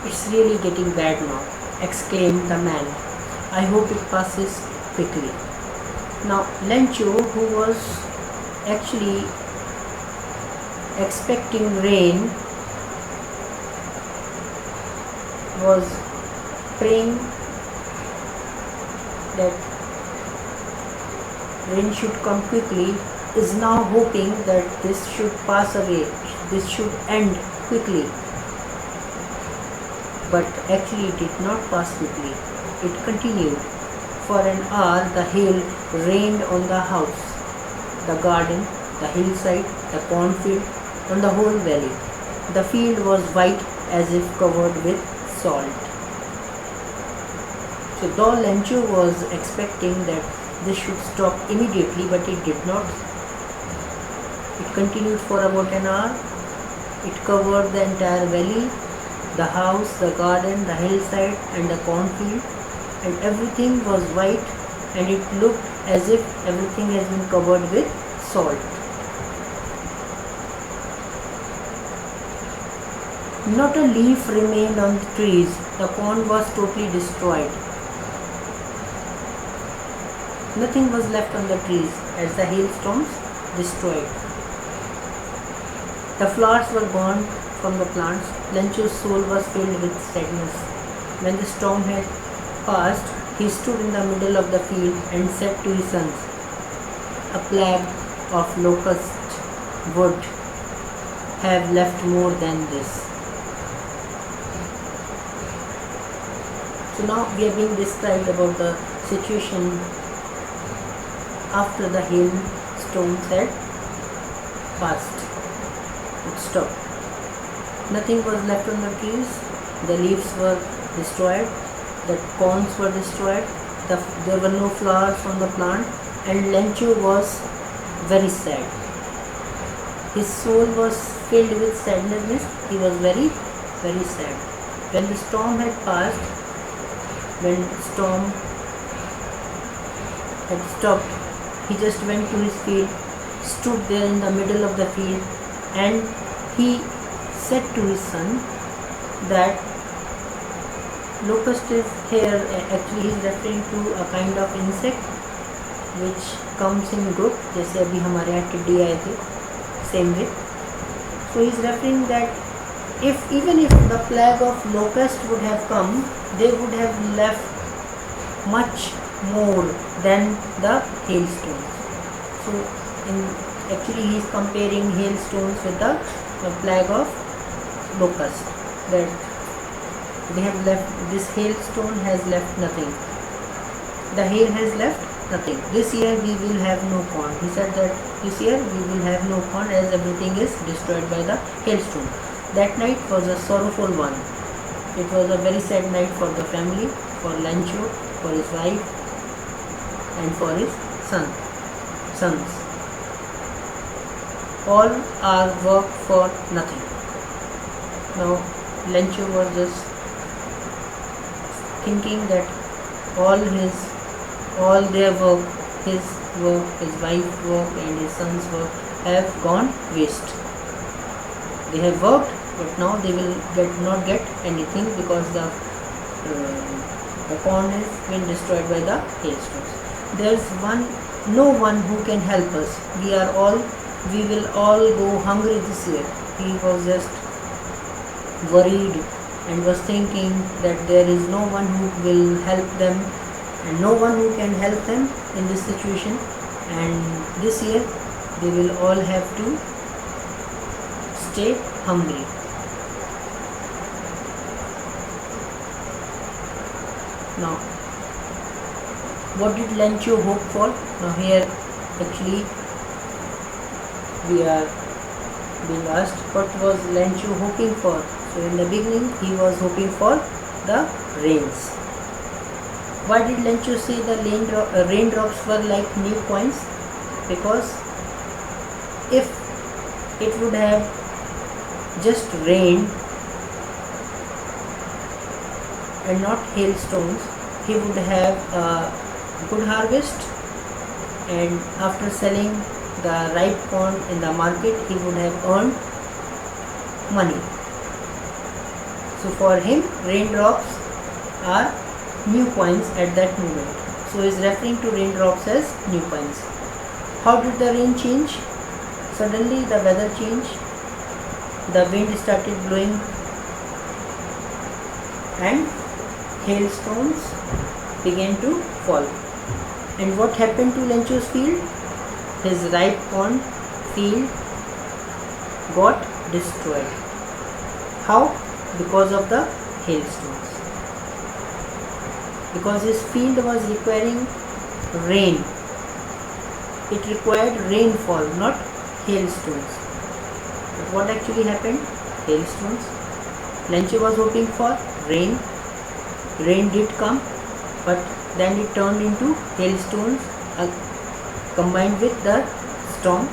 It's really getting bad now, exclaimed the man. I hope it passes quickly. Now, Lencho, who was actually expecting rain, was praying that rain should come quickly, is now hoping that this should pass away, this should end quickly. But actually it did not pass quickly. It continued. For an hour the hail rained on the house, the garden, the hillside, the cornfield, on the whole valley. The field was white as if covered with salt. So though Lencho was expecting that this should stop immediately, but it did not. It continued for about an hour. It covered the entire valley, the house, the garden, the hillside and the cornfield, and everything was white, and it looked as if everything has been covered with salt. Not a leaf remained on the trees. The corn was totally destroyed. Nothing was left on the trees as the hailstorms destroyed. The flowers were gone from the plants. Lencho's soul was filled with sadness. When the storm had passed, he stood in the middle of the field and said to his sons, "A plague of locust would have left more than this." So now we are being described about the situation after the hailstones had passed. It stopped. Nothing was left on the trees. The leaves were destroyed. The corns were destroyed. There were no flowers on the plant. And Lencho was very sad. His soul was filled with sadness. He was very, very sad. When the storm had passed, when the storm had stopped, he just went to his field, stood there in the middle of the field, and he said to his son that locust is here. Actually he is referring to a kind of insect which comes in group, जैसे अभी हमारे यहाँ टिड्डी आए थे, same way. So he is referring that even if the plague of locust would have come, they would have left much more than the hailstones. So actually he is comparing hailstones with the plague of locust, that they have left, this hailstone has left nothing, the hail has left nothing. This year we will have no corn. He said that this year we will have no corn as everything is destroyed by the hailstone. That night was a sorrowful one. It was a very sad night for the family, for Lencho, for his wife and for his sons. All our work for nothing. Now Lencho was just thinking that all their work, his work, his wife's work and his son's work have gone waste. They have worked, but now they will not get anything because the corn has been destroyed by the hailstones. There is no one who can help us. We will all go hungry this year. He was just worried and was thinking that there is no one who will help them and no one who can help them in this situation, and this year they will all have to stay hungry. Now what did Lencho hope for? Now here actually we are being asked, what was Lencho hoping for? So in the beginning he was hoping for the rains. Why did Lencho say the raindrops were like new coins? Because if it would have just rained and not hailstones, he would have a good harvest, and after selling the ripe corn in the market he would have earned money. So So for him, raindrops are new coins at that moment. So he is referring to raindrops as new coins. How did the rain change? Suddenly the weather changed, the wind started blowing and hailstones began to fall. And what happened to Lencho's field? His ripe corn field got destroyed. How? Because of the hailstones. Because his field was requiring rain. It required rainfall, not hailstones. But what actually happened? Hailstones. Lencho was hoping for rain. Rain did come, but then it turned into hailstones combined with the storm,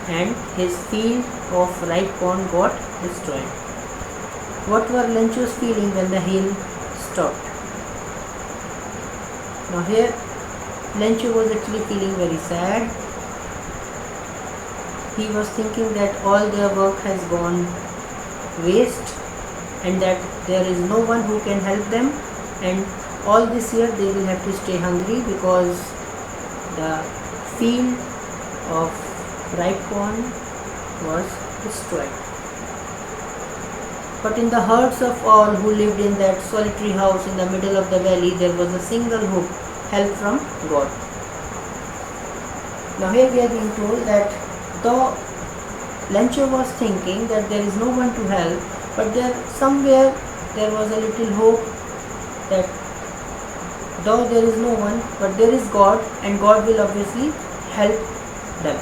and his field of ripe corn got destroyed. What were Lencho's feeling when the hail stopped? Now here Lencho was actually feeling very sad. He was thinking that all their work has gone waste and that there is no one who can help them, and all this year they will have to stay hungry because the field of ripe corn was destroyed. But in the hearts of all who lived in that solitary house in the middle of the valley, there was a single hope: help from God. Now here we are being told that though Lencho was thinking that there is no one to help, but somewhere there was a little hope that though there is no one, but there is God, and God will obviously help them.